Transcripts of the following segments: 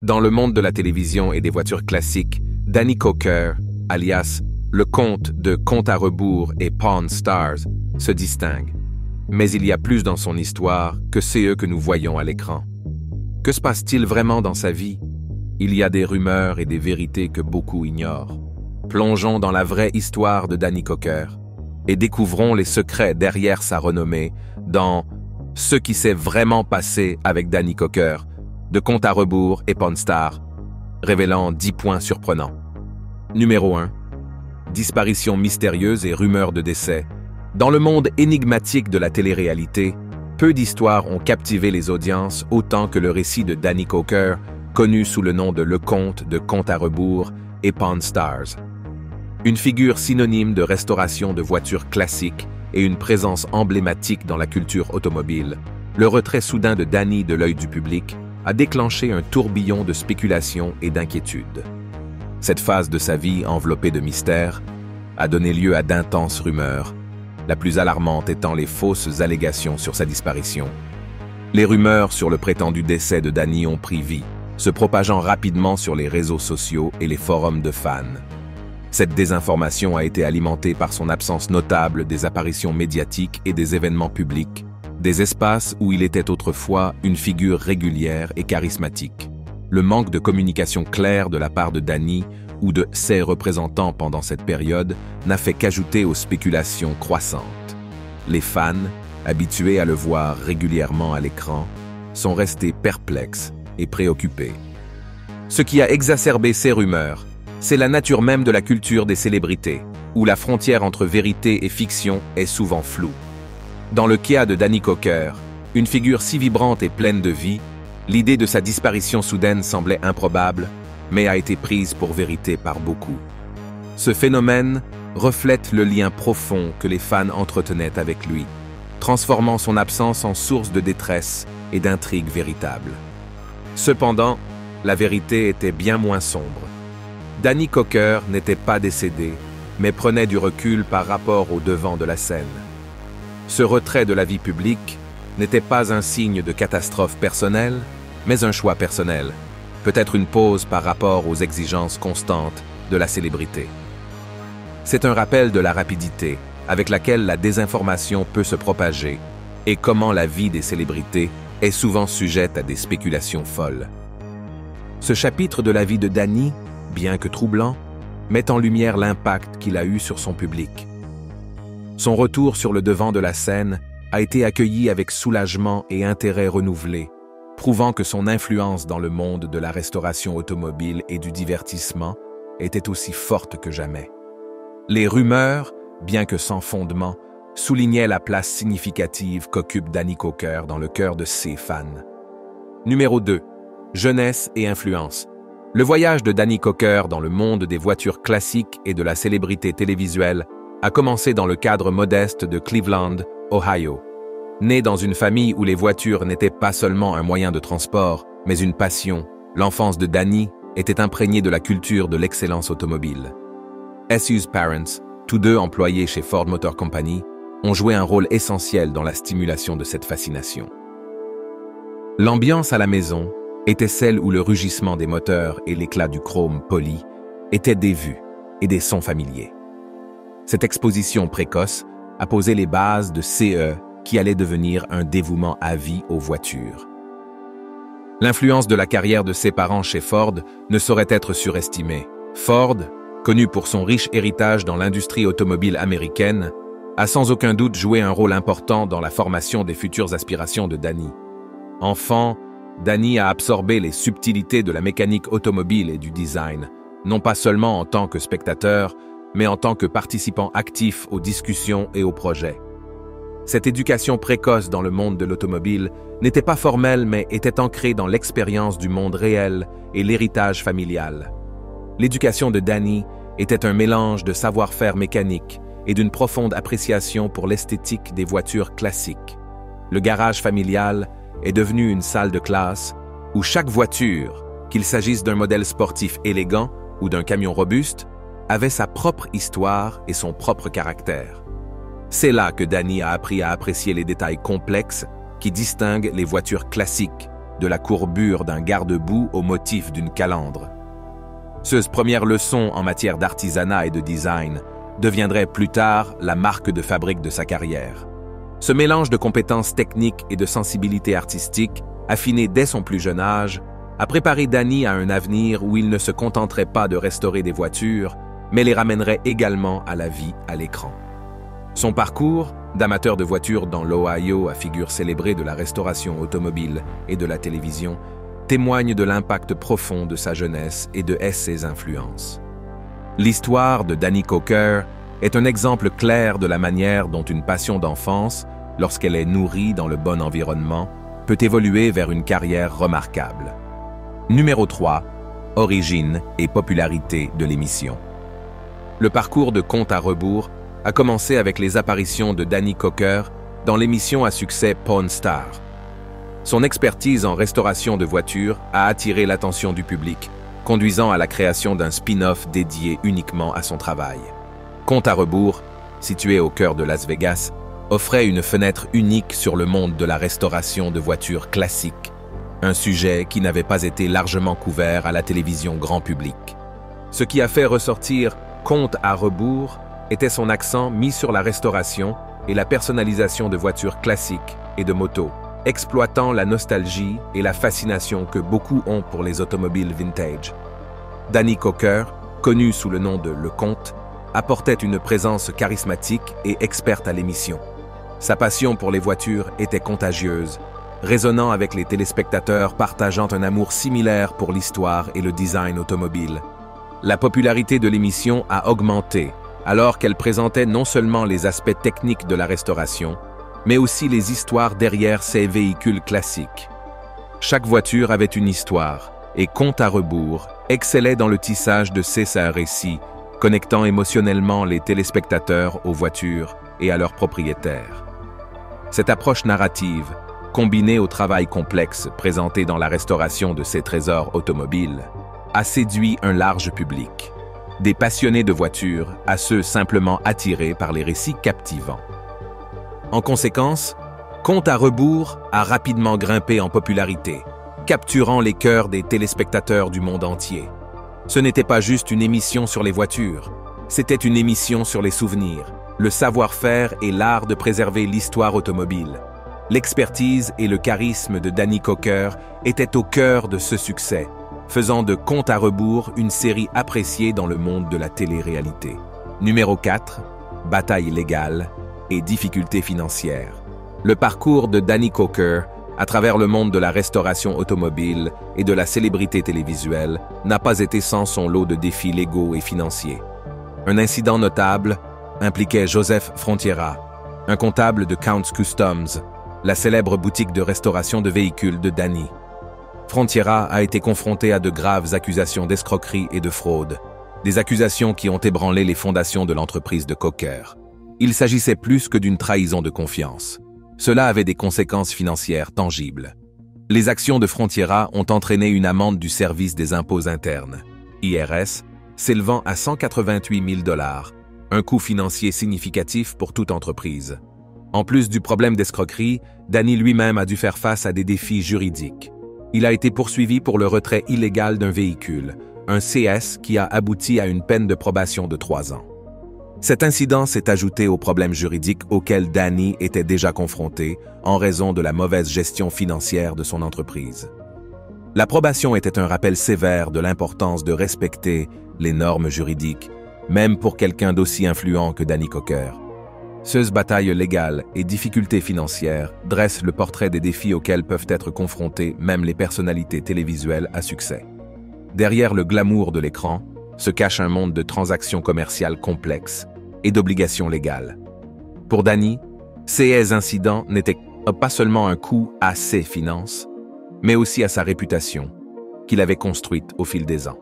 Dans le monde de la télévision et des voitures classiques, Danny Coker, alias le comte de Compte à rebours et Pawn Stars, se distingue. Mais il y a plus dans son histoire que ceux que nous voyons à l'écran. Que se passe-t-il vraiment dans sa vie? Il y a des rumeurs et des vérités que beaucoup ignorent. Plongeons dans la vraie histoire de Danny Coker et découvrons les secrets derrière sa renommée dans ce qui s'est vraiment passé avec Danny Coker, de Compte à rebours et Pawn Stars, révélant 10 points surprenants. Numéro 1. Disparition mystérieuse et rumeurs de décès. Dans le monde énigmatique de la télé-réalité, peu d'histoires ont captivé les audiences autant que le récit de Danny Coker, connu sous le nom de Le Comte de Compte à rebours et Pawn Stars. Une figure synonyme de restauration de voitures classiques et une présence emblématique dans la culture automobile, le retrait soudain de Danny de l'œil du public a déclenché un tourbillon de spéculation et d'inquiétude. Cette phase de sa vie enveloppée de mystère a donné lieu à d'intenses rumeurs, la plus alarmante étant les fausses allégations sur sa disparition. Les rumeurs sur le prétendu décès de Danny ont pris vie, se propageant rapidement sur les réseaux sociaux et les forums de fans. Cette désinformation a été alimentée par son absence notable des apparitions médiatiques et des événements publics, des espaces où il était autrefois une figure régulière et charismatique. Le manque de communication claire de la part de Danny ou de ses représentants pendant cette période n'a fait qu'ajouter aux spéculations croissantes. Les fans, habitués à le voir régulièrement à l'écran, sont restés perplexes et préoccupés. Ce qui a exacerbé ces rumeurs, c'est la nature même de la culture des célébrités, où la frontière entre vérité et fiction est souvent floue. Dans le cas de Danny Coker, une figure si vibrante et pleine de vie, l'idée de sa disparition soudaine semblait improbable, mais a été prise pour vérité par beaucoup. Ce phénomène reflète le lien profond que les fans entretenaient avec lui, transformant son absence en source de détresse et d'intrigue véritable. Cependant, la vérité était bien moins sombre. Danny Coker n'était pas décédé, mais prenait du recul par rapport au devant de la scène. Ce retrait de la vie publique n'était pas un signe de catastrophe personnelle, mais un choix personnel, peut-être une pause par rapport aux exigences constantes de la célébrité. C'est un rappel de la rapidité avec laquelle la désinformation peut se propager et comment la vie des célébrités est souvent sujette à des spéculations folles. Ce chapitre de la vie de Danny, bien que troublant, met en lumière l'impact qu'il a eu sur son public. Son retour sur le devant de la scène a été accueilli avec soulagement et intérêt renouvelé, prouvant que son influence dans le monde de la restauration automobile et du divertissement était aussi forte que jamais. Les rumeurs, bien que sans fondement, soulignaient la place significative qu'occupe Danny Coker dans le cœur de ses fans. Numéro 2. Jeunesse et influence. Le voyage de Danny Coker dans le monde des voitures classiques et de la célébrité télévisuelle a commencé dans le cadre modeste de Cleveland, Ohio. Né dans une famille où les voitures n'étaient pas seulement un moyen de transport, mais une passion, l'enfance de Danny était imprégnée de la culture de l'excellence automobile. Su's parents, tous deux employés chez Ford Motor Company, ont joué un rôle essentiel dans la stimulation de cette fascination. L'ambiance à la maison était celle où le rugissement des moteurs et l'éclat du chrome poli étaient des vues et des sons familiers. Cette exposition précoce a posé les bases de CE qui allait devenir un dévouement à vie aux voitures. L'influence de la carrière de ses parents chez Ford ne saurait être surestimée. Ford, connu pour son riche héritage dans l'industrie automobile américaine, a sans aucun doute joué un rôle important dans la formation des futures aspirations de Danny. Enfant, Danny a absorbé les subtilités de la mécanique automobile et du design, non pas seulement en tant que spectateur, mais en tant que participant actif aux discussions et aux projets. Cette éducation précoce dans le monde de l'automobile n'était pas formelle mais était ancrée dans l'expérience du monde réel et l'héritage familial. L'éducation de Danny était un mélange de savoir-faire mécanique et d'une profonde appréciation pour l'esthétique des voitures classiques. Le garage familial est devenu une salle de classe où chaque voiture, qu'il s'agisse d'un modèle sportif élégant ou d'un camion robuste, avait sa propre histoire et son propre caractère. C'est là que Danny a appris à apprécier les détails complexes qui distinguent les voitures classiques de la courbure d'un garde-boue au motif d'une calandre. Cette première leçon en matière d'artisanat et de design deviendrait plus tard la marque de fabrique de sa carrière. Ce mélange de compétences techniques et de sensibilité artistique, affiné dès son plus jeune âge, a préparé Danny à un avenir où il ne se contenterait pas de restaurer des voitures, mais les ramènerait également à la vie à l'écran. Son parcours, d'amateur de voitures dans l'Ohio à figure célébrée de la restauration automobile et de la télévision, témoigne de l'impact profond de sa jeunesse et de ses influences. L'histoire de Danny Coker est un exemple clair de la manière dont une passion d'enfance, lorsqu'elle est nourrie dans le bon environnement, peut évoluer vers une carrière remarquable. Numéro 3. Origine et popularité de l'émission. Le parcours de Compte à rebours a commencé avec les apparitions de Danny Coker dans l'émission à succès Pawn Stars. Son expertise en restauration de voitures a attiré l'attention du public, conduisant à la création d'un spin-off dédié uniquement à son travail. Compte à rebours, situé au cœur de Las Vegas, offrait une fenêtre unique sur le monde de la restauration de voitures classiques, un sujet qui n'avait pas été largement couvert à la télévision grand public. Ce qui a fait ressortir Compte à rebours était son accent mis sur la restauration et la personnalisation de voitures classiques et de motos, exploitant la nostalgie et la fascination que beaucoup ont pour les automobiles vintage. Danny Coker, connu sous le nom de Le Comte, apportait une présence charismatique et experte à l'émission. Sa passion pour les voitures était contagieuse, résonnant avec les téléspectateurs partageant un amour similaire pour l'histoire et le design automobile. La popularité de l'émission a augmenté, alors qu'elle présentait non seulement les aspects techniques de la restauration, mais aussi les histoires derrière ces véhicules classiques. Chaque voiture avait une histoire, et Compte à rebours excellait dans le tissage de ces récits, connectant émotionnellement les téléspectateurs aux voitures et à leurs propriétaires. Cette approche narrative, combinée au travail complexe présenté dans la restauration de ces trésors automobiles, a séduit un large public, des passionnés de voitures à ceux simplement attirés par les récits captivants. En conséquence, Compte à rebours a rapidement grimpé en popularité, capturant les cœurs des téléspectateurs du monde entier. Ce n'était pas juste une émission sur les voitures, c'était une émission sur les souvenirs, le savoir-faire et l'art de préserver l'histoire automobile. L'expertise et le charisme de Danny Coker étaient au cœur de ce succès, faisant de Compte à rebours une série appréciée dans le monde de la télé-réalité. Numéro 4. Bataille légale et difficultés financières. Le parcours de Danny Coker à travers le monde de la restauration automobile et de la célébrité télévisuelle n'a pas été sans son lot de défis légaux et financiers. Un incident notable impliquait Joseph Frontiera, un comptable de Count's Customs, la célèbre boutique de restauration de véhicules de Danny. Frontiera a été confronté à de graves accusations d'escroquerie et de fraude, des accusations qui ont ébranlé les fondations de l'entreprise de Coker. Il s'agissait plus que d'une trahison de confiance. Cela avait des conséquences financières tangibles. Les actions de Frontiera ont entraîné une amende du service des impôts internes, IRS, s'élevant à 188 000 $, un coût financier significatif pour toute entreprise. En plus du problème d'escroquerie, Danny lui-même a dû faire face à des défis juridiques. Il a été poursuivi pour le retrait illégal d'un véhicule, un CS qui a abouti à une peine de probation de 3 ans. Cet incident s'est ajouté aux problèmes juridiques auxquels Danny était déjà confronté en raison de la mauvaise gestion financière de son entreprise. L'approbation était un rappel sévère de l'importance de respecter les normes juridiques, même pour quelqu'un d'aussi influent que Danny Coker. Ces batailles légales et difficultés financières dressent le portrait des défis auxquels peuvent être confrontées même les personnalités télévisuelles à succès. Derrière le glamour de l'écran se cache un monde de transactions commerciales complexes et d'obligations légales. Pour Danny, ces incidents n'étaient pas seulement un coup à ses finances, mais aussi à sa réputation, qu'il avait construite au fil des ans.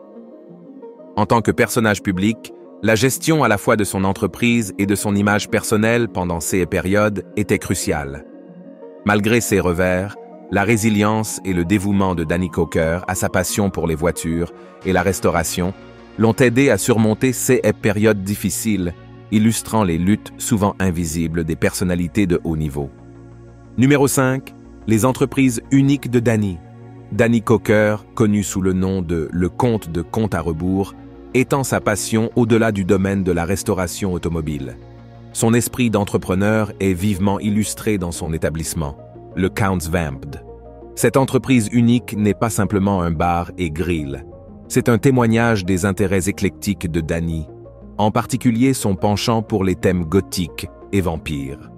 En tant que personnage public, la gestion à la fois de son entreprise et de son image personnelle pendant ces périodes était cruciale. Malgré ses revers, la résilience et le dévouement de Danny Coker à sa passion pour les voitures et la restauration l'ont aidé à surmonter ces périodes difficiles, illustrant les luttes souvent invisibles des personnalités de haut niveau. Numéro 5. Les entreprises uniques de Danny. Danny Coker, connu sous le nom de Le Comte de Compte à rebours, étend sa passion au-delà du domaine de la restauration automobile. Son esprit d'entrepreneur est vivement illustré dans son établissement, le Count's Vamped. Cette entreprise unique n'est pas simplement un bar et grill. C'est un témoignage des intérêts éclectiques de Danny, en particulier son penchant pour les thèmes gothiques et vampires.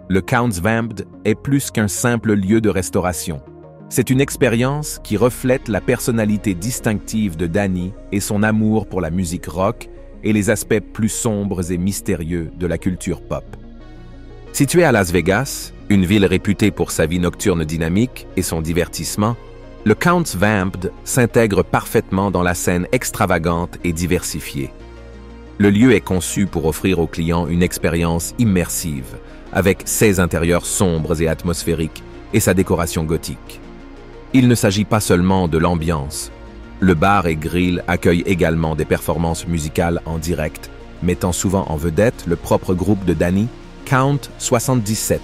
Le Count's Vamped est plus qu'un simple lieu de restauration. C'est une expérience qui reflète la personnalité distinctive de Danny et son amour pour la musique rock et les aspects plus sombres et mystérieux de la culture pop. Situé à Las Vegas, une ville réputée pour sa vie nocturne dynamique et son divertissement, le Count's Vamped s'intègre parfaitement dans la scène extravagante et diversifiée. Le lieu est conçu pour offrir aux clients une expérience immersive, avec ses intérieurs sombres et atmosphériques et sa décoration gothique. Il ne s'agit pas seulement de l'ambiance. Le bar et grill accueille également des performances musicales en direct, mettant souvent en vedette le propre groupe de Danny, Count 77.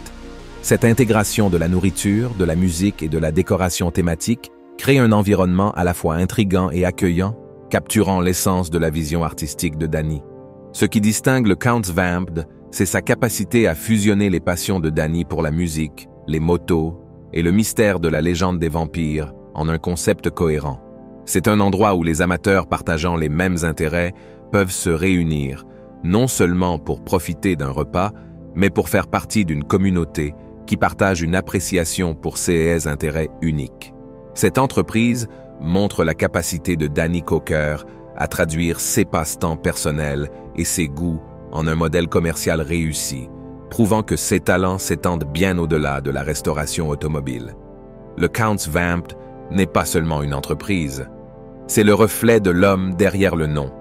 Cette intégration de la nourriture, de la musique et de la décoration thématique crée un environnement à la fois intriguant et accueillant, capturant l'essence de la vision artistique de Danny. Ce qui distingue le Count's Vamped, c'est sa capacité à fusionner les passions de Danny pour la musique, les motos et le mystère de la légende des vampires en un concept cohérent. C'est un endroit où les amateurs partageant les mêmes intérêts peuvent se réunir, non seulement pour profiter d'un repas, mais pour faire partie d'une communauté qui partage une appréciation pour ses intérêts uniques. Cette entreprise montre la capacité de Danny Coker à traduire ses passe-temps personnels et ses goûts en un modèle commercial réussi, prouvant que ses talents s'étendent bien au-delà de la restauration automobile. Le Count's Vamped n'est pas seulement une entreprise, c'est le reflet de l'homme derrière le nom,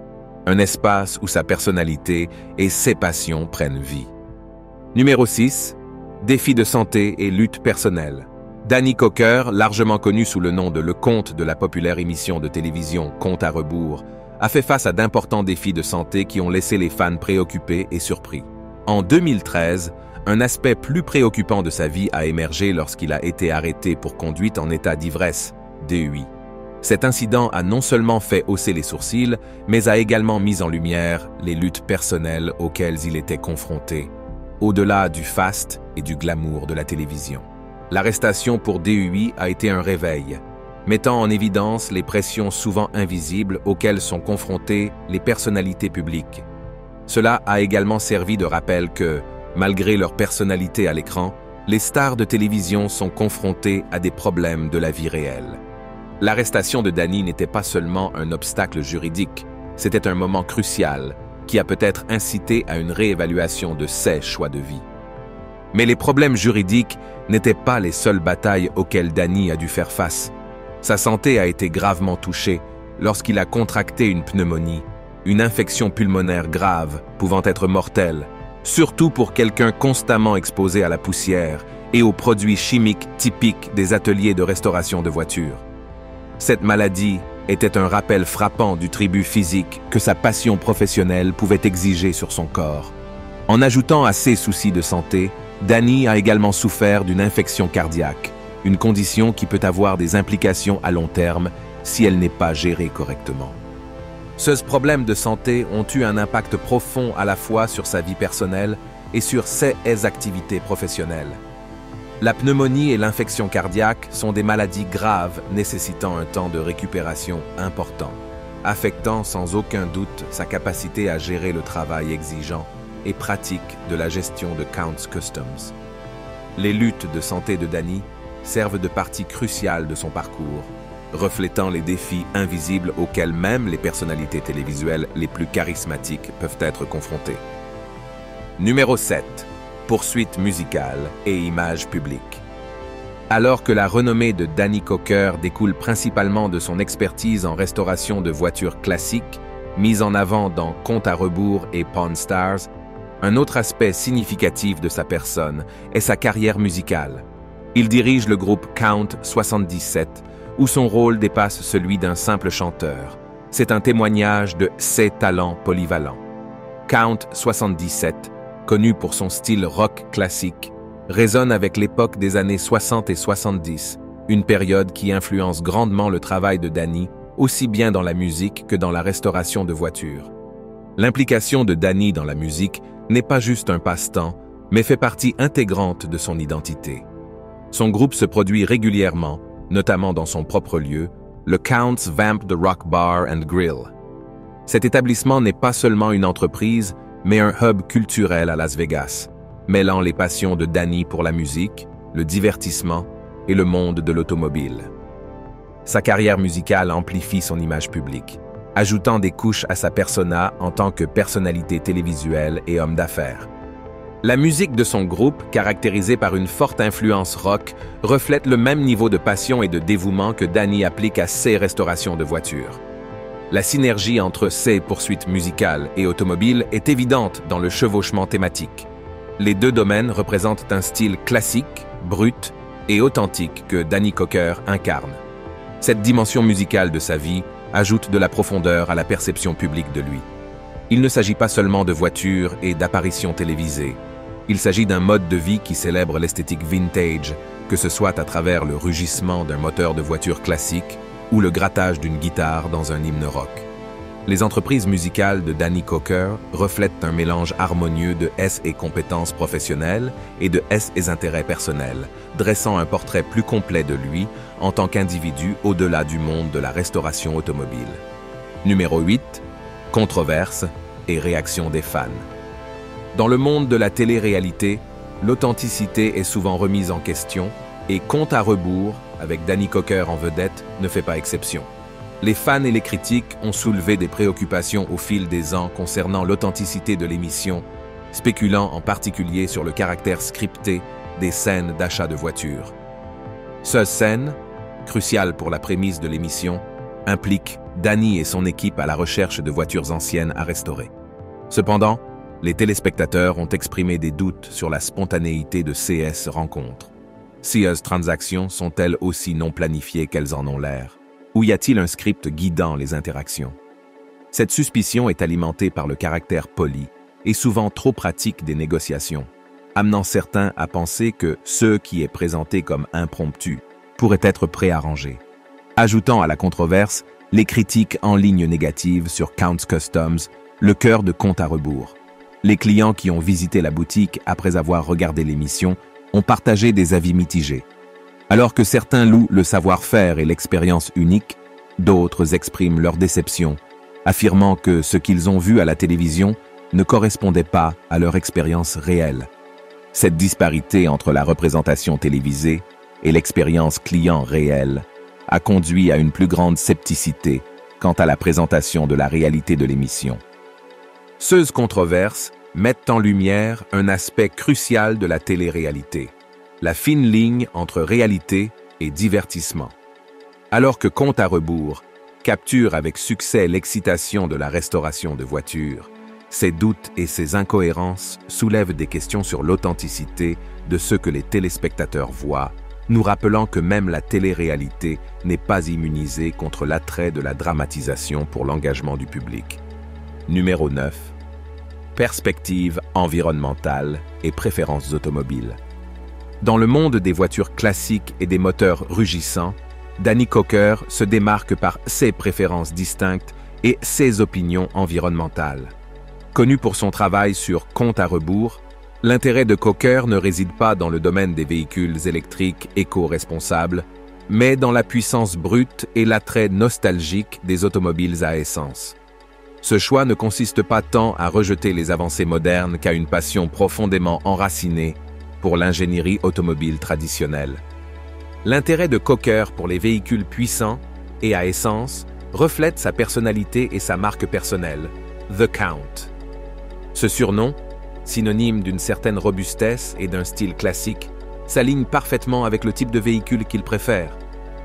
un espace où sa personnalité et ses passions prennent vie. Numéro 6. Défis de santé et lutte personnelle. Danny Coker, largement connu sous le nom de Le Comte de la populaire émission de télévision Compte à rebours, a fait face à d'importants défis de santé qui ont laissé les fans préoccupés et surpris. En 2013, un aspect plus préoccupant de sa vie a émergé lorsqu'il a été arrêté pour conduite en état d'ivresse, DUI. Cet incident a non seulement fait hausser les sourcils, mais a également mis en lumière les luttes personnelles auxquelles il était confronté, au-delà du faste et du glamour de la télévision. L'arrestation pour DUI a été un réveil, mettant en évidence les pressions souvent invisibles auxquelles sont confrontées les personnalités publiques. Cela a également servi de rappel que, malgré leur personnalité à l'écran, les stars de télévision sont confrontées à des problèmes de la vie réelle. L'arrestation de Danny n'était pas seulement un obstacle juridique, c'était un moment crucial qui a peut-être incité à une réévaluation de ses choix de vie. Mais les problèmes juridiques n'étaient pas les seules batailles auxquelles Danny a dû faire face. Sa santé a été gravement touchée lorsqu'il a contracté une pneumonie, une infection pulmonaire grave pouvant être mortelle, surtout pour quelqu'un constamment exposé à la poussière et aux produits chimiques typiques des ateliers de restauration de voitures. Cette maladie était un rappel frappant du tribut physique que sa passion professionnelle pouvait exiger sur son corps. En ajoutant à ses soucis de santé, Danny a également souffert d'une infection cardiaque, une condition qui peut avoir des implications à long terme si elle n'est pas gérée correctement. Ces problèmes de santé ont eu un impact profond à la fois sur sa vie personnelle et sur ses activités professionnelles. La pneumonie et l'infection cardiaque sont des maladies graves nécessitant un temps de récupération important, affectant sans aucun doute sa capacité à gérer le travail exigeant et pratique de la gestion de Count's Customs. Les luttes de santé de Danny servent de partie cruciale de son parcours, reflétant les défis invisibles auxquels même les personnalités télévisuelles les plus charismatiques peuvent être confrontées. Numéro 7. Poursuite musicale et image publique. Alors que la renommée de Danny Coker découle principalement de son expertise en restauration de voitures classiques, mise en avant dans Compte à rebours et Pawn Stars, un autre aspect significatif de sa personne est sa carrière musicale. Il dirige le groupe Count 77, où son rôle dépasse celui d'un simple chanteur. C'est un témoignage de ses talents polyvalents. Count 77, connu pour son style rock classique, résonne avec l'époque des années 60 et 70, une période qui influence grandement le travail de Danny, aussi bien dans la musique que dans la restauration de voitures. L'implication de Danny dans la musique n'est pas juste un passe-temps, mais fait partie intégrante de son identité. Son groupe se produit régulièrement, notamment dans son propre lieu, le Count's Vamp the Rock Bar and Grill. Cet établissement n'est pas seulement une entreprise, mais un hub culturel à Las Vegas, mêlant les passions de Danny pour la musique, le divertissement et le monde de l'automobile. Sa carrière musicale amplifie son image publique, ajoutant des couches à sa persona en tant que personnalité télévisuelle et homme d'affaires. La musique de son groupe, caractérisée par une forte influence rock, reflète le même niveau de passion et de dévouement que Danny applique à ses restaurations de voitures. La synergie entre ses poursuites musicales et automobiles est évidente dans le chevauchement thématique. Les deux domaines représentent un style classique, brut et authentique que Danny Cocker incarne. Cette dimension musicale de sa vie ajoute de la profondeur à la perception publique de lui. Il ne s'agit pas seulement de voitures et d'apparitions télévisées. Il s'agit d'un mode de vie qui célèbre l'esthétique vintage, que ce soit à travers le rugissement d'un moteur de voiture classique ou le grattage d'une guitare dans un hymne rock. Les entreprises musicales de Danny Cocker reflètent un mélange harmonieux de et compétences professionnelles et de et intérêts personnels, dressant un portrait plus complet de lui en tant qu'individu au-delà du monde de la restauration automobile. Numéro 8. Controverses et réactions des fans. Dans le monde de la télé-réalité, l'authenticité est souvent remise en question et Compte à rebours, avec Danny Cocker en vedette, ne fait pas exception. Les fans et les critiques ont soulevé des préoccupations au fil des ans concernant l'authenticité de l'émission, spéculant en particulier sur le caractère scripté des scènes d'achat de voitures. Ces scènes, cruciales pour la prémisse de l'émission, impliquent Danny et son équipe à la recherche de voitures anciennes à restaurer. Cependant, les téléspectateurs ont exprimé des doutes sur la spontanéité de ces rencontres. Ces transactions sont-elles aussi non planifiées qu'elles en ont l'air? Ou y a-t-il un script guidant les interactions? Cette suspicion est alimentée par le caractère poli et souvent trop pratique des négociations, amenant certains à penser que ce qui est présenté comme impromptu pourrait être préarrangé. Ajoutant à la controverse les critiques en ligne négatives sur Count's Customs, le cœur de Compte à rebours. Les clients qui ont visité la boutique après avoir regardé l'émission ont partagé des avis mitigés. Alors que certains louent le savoir-faire et l'expérience unique, d'autres expriment leur déception, affirmant que ce qu'ils ont vu à la télévision ne correspondait pas à leur expérience réelle. Cette disparité entre la représentation télévisée et l'expérience client réelle a conduit à une plus grande scepticité quant à la présentation de la réalité de l'émission. Ces controverses mettent en lumière un aspect crucial de la télé-réalité, la fine ligne entre réalité et divertissement. Alors que Compte à rebours capture avec succès l'excitation de la restauration de voitures, ses doutes et ses incohérences soulèvent des questions sur l'authenticité de ce que les téléspectateurs voient, nous rappelant que même la télé-réalité n'est pas immunisée contre l'attrait de la dramatisation pour l'engagement du public. Numéro 9. Perspective environnementale et préférences automobiles. Dans le monde des voitures classiques et des moteurs rugissants, Danny Cocker se démarque par ses préférences distinctes et ses opinions environnementales. Connu pour son travail sur Compte à rebours, l'intérêt de Cocker ne réside pas dans le domaine des véhicules électriques éco-responsables, mais dans la puissance brute et l'attrait nostalgique des automobiles à essence. Ce choix ne consiste pas tant à rejeter les avancées modernes qu'à une passion profondément enracinée pour l'ingénierie automobile traditionnelle. L'intérêt de Cocker pour les véhicules puissants et à essence reflète sa personnalité et sa marque personnelle, The Count. Ce surnom, synonyme d'une certaine robustesse et d'un style classique, s'aligne parfaitement avec le type de véhicule qu'il préfère.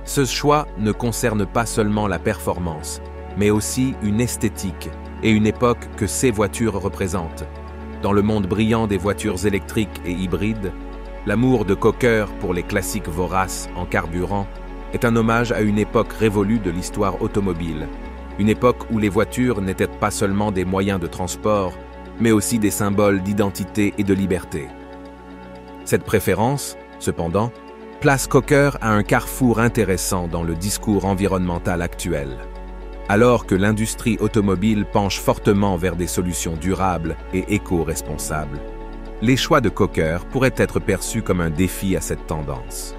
Ce choix ne concerne pas seulement la performance, mais aussi une esthétique et une époque que ces voitures représentent. Dans le monde brillant des voitures électriques et hybrides, l'amour de Cocker pour les classiques voraces en carburant est un hommage à une époque révolue de l'histoire automobile, une époque où les voitures n'étaient pas seulement des moyens de transport, mais aussi des symboles d'identité et de liberté. Cette préférence, cependant, place Coker à un carrefour intéressant dans le discours environnemental actuel. Alors que l'industrie automobile penche fortement vers des solutions durables et éco-responsables, les choix de Coker pourraient être perçus comme un défi à cette tendance.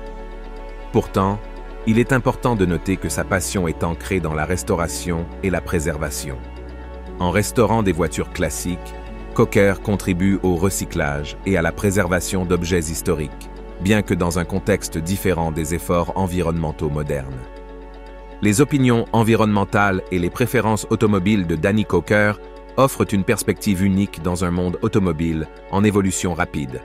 Pourtant, il est important de noter que sa passion est ancrée dans la restauration et la préservation. En restaurant des voitures classiques, Coker contribue au recyclage et à la préservation d'objets historiques, bien que dans un contexte différent des efforts environnementaux modernes. Les opinions environnementales et les préférences automobiles de Danny Coker offrent une perspective unique dans un monde automobile en évolution rapide.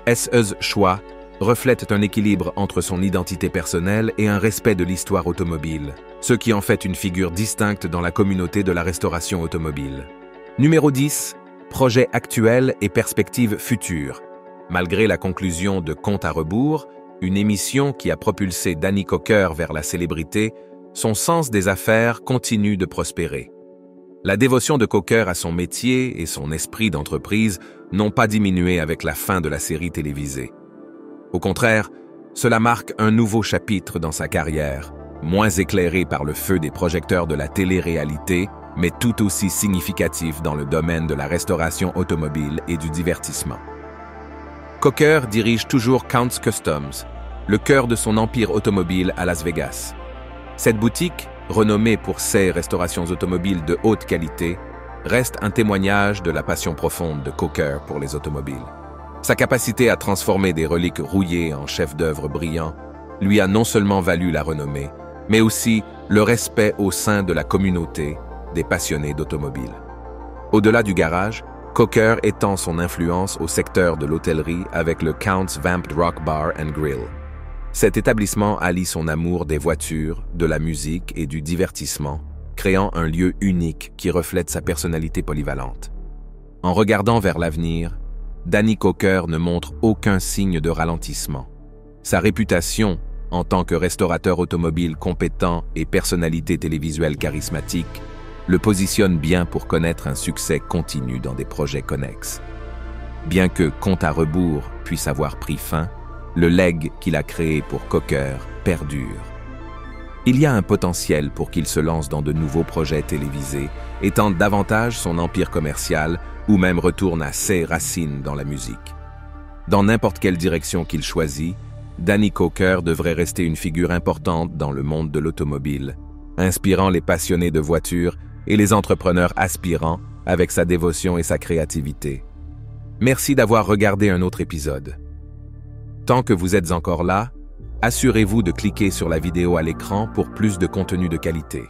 Ses choix reflètent un équilibre entre son identité personnelle et un respect de l'histoire automobile, ce qui en fait une figure distincte dans la communauté de la restauration automobile. Numéro 10. Projet actuel et perspectives futures. Malgré la conclusion de Compte à rebours, une émission qui a propulsé Danny Coker vers la célébrité, son sens des affaires continue de prospérer. La dévotion de Coker à son métier et son esprit d'entreprise n'ont pas diminué avec la fin de la série télévisée. Au contraire, cela marque un nouveau chapitre dans sa carrière, moins éclairé par le feu des projecteurs de la télé-réalité, mais tout aussi significatif dans le domaine de la restauration automobile et du divertissement. Coker dirige toujours Count's Customs, le cœur de son empire automobile à Las Vegas. Cette boutique, renommée pour ses restaurations automobiles de haute qualité, reste un témoignage de la passion profonde de Coker pour les automobiles. Sa capacité à transformer des reliques rouillées en chefs-d'œuvre brillants lui a non seulement valu la renommée, mais aussi le respect au sein de la communauté des passionnés d'automobile. Au-delà du garage, Coker étend son influence au secteur de l'hôtellerie avec le Count's Vamped Rock Bar and Grill. Cet établissement allie son amour des voitures, de la musique et du divertissement, créant un lieu unique qui reflète sa personnalité polyvalente. En regardant vers l'avenir, Danny Coker ne montre aucun signe de ralentissement. Sa réputation, en tant que restaurateur automobile compétent et personnalité télévisuelle charismatique, le positionne bien pour connaître un succès continu dans des projets connexes. Bien que Compte à rebours puisse avoir pris fin, le legs qu'il a créé pour Coker perdure. Il y a un potentiel pour qu'il se lance dans de nouveaux projets télévisés, étende davantage son empire commercial ou même retourne à ses racines dans la musique. Dans n'importe quelle direction qu'il choisit, Danny Coker devrait rester une figure importante dans le monde de l'automobile, inspirant les passionnés de voitures et les entrepreneurs aspirants avec sa dévotion et sa créativité. Merci d'avoir regardé un autre épisode. Tant que vous êtes encore là, assurez-vous de cliquer sur la vidéo à l'écran pour plus de contenu de qualité.